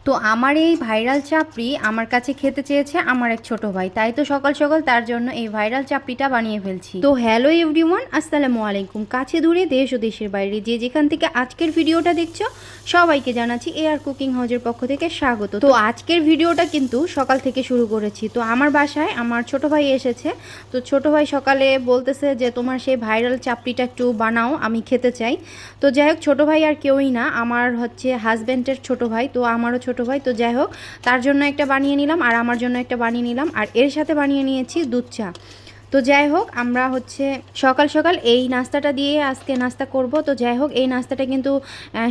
তো আমার এই ভাইরাল চাপড়ি আমার কাছে খেতে চেয়েছে আমার এক ছোট ভাই, তাই তো সকাল সকাল তার জন্য এই ভাইরাল চাপড়িটা বানিয়ে ফেলছি। তো হ্যালো এভরিওয়ান, আসসালামু আলাইকুম। কাছে দূরে দেশ ও দেশের বাইরে যে যেখান থেকে আজকের ভিডিওটা দেখছো সবাইকে জানাচ্ছি এআর কুকিং হাউজের পক্ষ থেকে স্বাগত। তো আজকের ভিডিওটা কিন্তু সকাল থেকে শুরু করেছি। তো আমার বাসায় আমার ছোট ভাই এসেছে। তো ছোট ভাই সকালে বলতেছে যে তোমার সেই ভাইরাল চাপড়িটা একটু বানাও, আমি খেতে চাই। তো যাই হোক, ছোটো ভাই আর কেউই না, আমার হচ্ছে হাজব্যান্ডের ছোট ভাই। তো আমারও ছোট ভাই। তো যাই হোক, তার জন্য একটা বানিয়ে নিলাম আর আমার জন্য একটা বানিয়ে নিলাম, আর এর সাথে বানিয়ে নিয়েছি দুধ চা। তো যাই হোক, আমরা হচ্ছে সকাল সকাল এই নাস্তাটা দিয়ে আজকে নাস্তা করব। তো যাই হোক, এই নাস্তাটা কিন্তু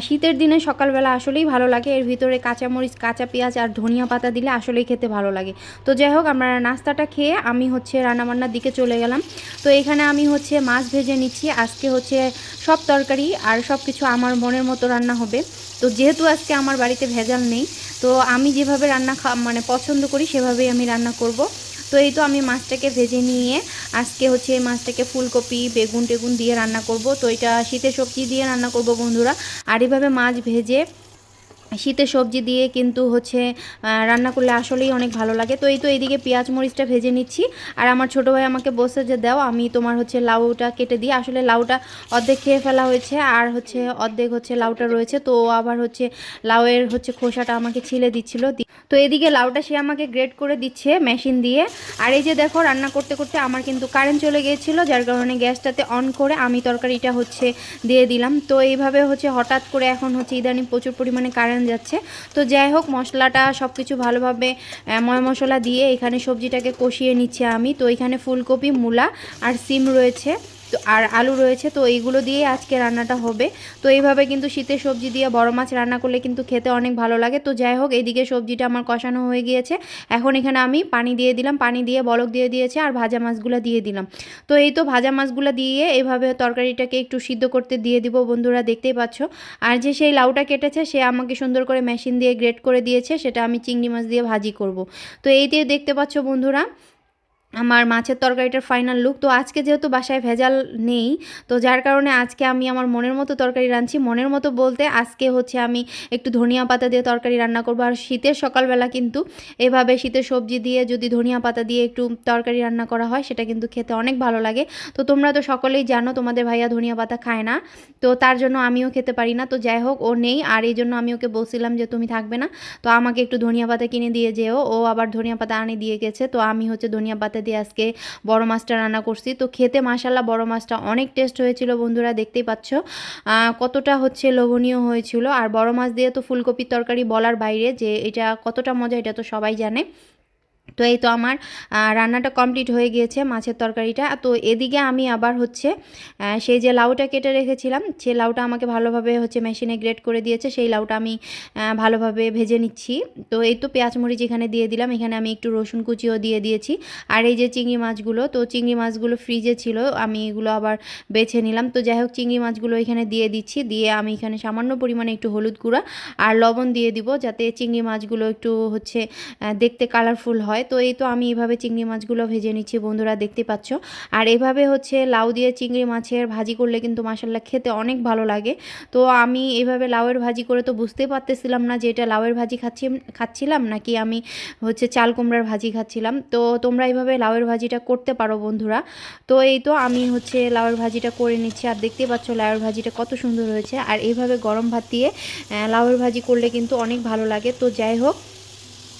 শীতের দিনে সকালবেলা আসলেই ভালো লাগে। এর ভিতরে কাঁচামরিচ, কাঁচা পেঁয়াজ আর ধনিয়া পাতা দিলে আসলেই খেতে ভালো লাগে। তো যাই হোক, আমরা নাস্তাটা খেয়ে আমি হচ্ছে রান্নাবান্নার দিকে চলে গেলাম। তো এখানে আমি হচ্ছে মাছ ভেজে নিচ্ছি। আজকে হচ্ছে সব তরকারি আর সব কিছু আমার মনের মতো রান্না হবে। তো যেহেতু আজকে আমার বাড়িতে ভেজাল নেই, তো আমি যেভাবে রান্না মানে পছন্দ করি সেভাবেই আমি রান্না করব। তো এই তো আমি মাছটাকে ভেজে নিয়ে আজকে হচ্ছে এই মাছটাকে ফুলকপি বেগুন টেগুন দিয়ে রান্না করব। তো এটা শীতের সবজি দিয়ে রান্না করব বন্ধুরা। আর এভাবে মাছ ভেজে শীতের সবজি দিয়ে কিন্তু হচ্ছে রান্না করলে আসলেই অনেক ভালো লাগে। তো এই তো এইদিকে পেঁয়াজ মরিচটা ভেজে নিচ্ছি। আর আমার ছোটো ভাই আমাকে বলছে যে দাও আমি তোমার হচ্ছে লাউটা কেটে দিই। আসলে লাউটা অর্ধেক খেয়ে ফেলা হয়েছে, আর হচ্ছে অর্ধেক হচ্ছে লাউটা রয়েছে। তো আবার হচ্ছে লাউয়ের হচ্ছে খোসাটা আমাকে ছিলে দিচ্ছিল। তো এদিকে লাউটা সে আমাকে গ্রেড করে দিচ্ছে মেশিন দিয়ে। আর এই যে দেখো, রান্না করতে করতে আমার কিন্তু কারেন্ট চলে গিয়েছিলো, যার কারণে গ্যাসটাতে অন করে আমি তরকারিটা হচ্ছে দিয়ে দিলাম। তো এইভাবে হচ্ছে হঠাৎ করে এখন হচ্ছে ইদানিং প্রচুর পরিমাণে কারেন্ট যাচ্ছে। তো যাই হোক, মশলাটা সব কিছু ভালোভাবে ময় মশলা দিয়ে এখানে সবজিটাকে কষিয়ে নিচ্ছি আমি। তো এখানে ফুলকপি, মূলা আর সিম রয়েছে, তো আর আলু রয়েছে। তো এইগুলো দিয়ে আজকে রান্নাটা হবে। তো এইভাবে কিন্তু শীতের সবজি দিয়ে বড় মাছ রান্না করলে কিন্তু খেতে অনেক ভালো লাগে। তো যাই হোক, এইদিকে সবজিটা আমার কষানো হয়ে গিয়েছে। এখন এখানে আমি পানি দিয়ে দিলাম, পানি দিয়ে বলক দিয়ে দিয়েছে, আর ভাজা মাছগুলো দিয়ে দিলাম। তো এই তো ভাজা মাছগুলো দিয়ে এইভাবে তরকারিটাকে একটু সিদ্ধ করতে দিয়ে দিব বন্ধুরা, দেখতেই পাচ্ছ। আর যে সেই লাউটা কেটেছে সে আমাকে সুন্দর করে মেশিন দিয়ে গ্রেট করে দিয়েছে, সেটা আমি চিংড়ি মাছ দিয়ে ভাজি করব। তো এইতে দেখতে পাচ্ছ বন্ধুরা আমার মাছের তরকারিটার ফাইনাল লুক। তো আজকে যেহেতু বাসায় ভেজাল নেই, তো যার কারণে আজকে আমি আমার মনের মতো তরকারি রাঁধছি। মনের মতো বলতে আজকে হচ্ছে আমি একটু ধনিয়া পাতা দিয়ে তরকারি রান্না করবো। আর শীতের সকালবেলা কিন্তু এভাবে শীতের সবজি দিয়ে যদি ধনিয়া পাতা দিয়ে একটু তরকারি রান্না করা হয় সেটা কিন্তু খেতে অনেক ভালো লাগে। তো তোমরা তো সকলেই জানো তোমাদের ভাইয়া ধনিয়া পাতা খায় না, তো তার জন্য আমিও খেতে পারি না। তো যাই হোক, ও নেই, আর এই জন্য আমি ওকে বলছিলাম যে তুমি থাকবে না, তো আমাকে একটু ধনিয়া পাতা কিনে দিয়ে যেও। ও আবার ধনিয়া পাতা আনে দিয়ে গেছে। তো আমি হচ্ছে ধনিয়া পাতা দিয়ে আজকে বড় মাছটা রান্না করছি। তো খেতে মাশাআল্লাহ বড় মাছটা অনেক টেস্ট হয়েছিল বন্ধুরা, দেখতেই পাচ্ছ কতটা হচ্ছে লোভনীয় হয়েছিল। আর বড় মাছ দিয়ে তো ফুলকপির তরকারি বলার বাইরে, যে এটা কতটা মজা এটা তো সবাই জানে। তো এই তো আমার রান্নাটা কমপ্লিট হয়ে গিয়েছে, মাছের তরকারিটা। তো এদিকে আমি আবার হচ্ছে সেই যে লাউটা কেটে রেখেছিলাম, সেই লাউটা আমাকে ভালোভাবে হচ্ছে মেশিনে গ্রেট করে দিয়েছে, সেই লাউটা আমি ভালোভাবে ভেজে নিচ্ছি। তো এই তো পেঁয়াজ মরিচ এখানে দিয়ে দিলাম, এখানে আমি একটু রসুন কুচিও দিয়ে দিয়েছি। আর এই যে চিংড়ি মাছগুলো, তো চিংড়ি মাছগুলো ফ্রিজে ছিল, আমি এগুলো আবার বেছে নিলাম। তো যাই হোক, চিংড়ি মাছগুলো এখানে দিয়ে দিচ্ছি, দিয়ে আমি এখানে সামান্য পরিমাণে একটু হলুদ গুঁড়া আর লবণ দিয়ে দিব, যাতে চিংড়ি মাছগুলো একটু হচ্ছে দেখতে কালারফুল হয়। তো এই তো আমি এইভাবে চিংড়ি মাছগুলো ভেজে নিচ্ছি বন্ধুরা, দেখতে পাচ্ছ। আর এভাবে হচ্ছে লাউ দিয়ে চিংড়ি মাছের ভাজি করলে কিন্তু মাশাআল্লাহ খেতে অনেক ভালো লাগে। তো আমি এইভাবে লাউয়ের ভাজি করে তো বুঝতেই পারতেছিলাম না যে এটা লাউয়ের ভাজি খাচ্ছিলাম নাকি আমি হচ্ছে চাল কুমড়ার ভাজি খাচ্ছিলাম। তো তোমরা এইভাবে লাউয়ের ভাজিটা করতে পারো বন্ধুরা। তো এই তো আমি হচ্ছে লাউয়ের ভাজিটা করে নিচ্ছি, আর দেখতেই পাচ্ছ লাউয়ের ভাজিটা কত সুন্দর হয়েছে। আর এইভাবে গরম ভাত দিয়ে লাউয়ের ভাজি করলে কিন্তু অনেক ভালো লাগে। তো যাই হোক,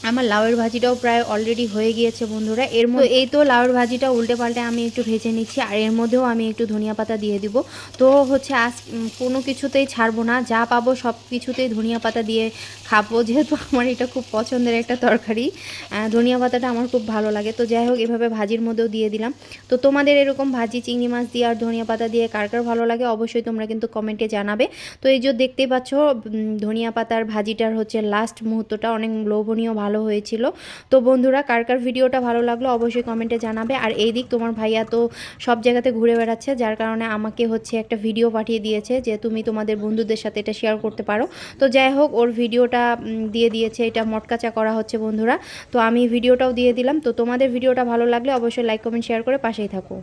আমার লাউয়ের ভাজিটাও প্রায় অলরেডি হয়ে গিয়েছে বন্ধুরা। এর মধ্যে এই তো লাউয়ের ভাজিটা উল্টে পাল্টে আমি একটু ভেজে নিচ্ছি, আর এর মধ্যেও আমি একটু ধনিয়া পাতা দিয়ে দিব। তো হচ্ছে আজ কোনো কিছুতেই ছাড়বো না, যা পাবো সব কিছুতেই ধনিয়া পাতা দিয়ে খাবো, যেহেতু আমার এটা খুব পছন্দের একটা তরকারি। ধনিয়া পাতাটা আমার খুব ভালো লাগে। তো যাই হোক, এভাবে ভাজির মধ্যেও দিয়ে দিলাম। তো তোমাদের এরকম ভাজি চিংড়ি মাছ দিয়ে আর ধনিয়া পাতা দিয়ে কার কার ভালো লাগে অবশ্যই তোমরা কিন্তু কমেন্টে জানাবে। তো এই যে দেখতেই পাচ্ছ ধনিয়া পাতার ভাজিটার হচ্ছে লাস্ট মুহূর্তটা অনেক লোভনীয় ভালো হয়েছিল। তো বন্ধুরা, কার কার ভিডিওটা ভালো লাগলো অবশ্যই কমেন্টে জানাবে। আর এই দিক তোমার ভাইয়া তো সব জায়গাতে ঘুরে বেড়াচ্ছে, যার কারণে আমাকে হচ্ছে একটা ভিডিও পাঠিয়ে দিয়েছে যে তুমি তোমাদের বন্ধুদের সাথে এটা শেয়ার করতে পারো। তো যাই হোক, ওর ভিডিওটা দিয়ে দিয়েছে, এটা মটকাচা করা হচ্ছে বন্ধুরা। তো আমি ভিডিওটাও দিয়ে দিলাম। তো তোমাদের ভিডিওটা ভালো লাগলে অবশ্যই লাইক কমেন্ট শেয়ার করে পাশেই থাকো।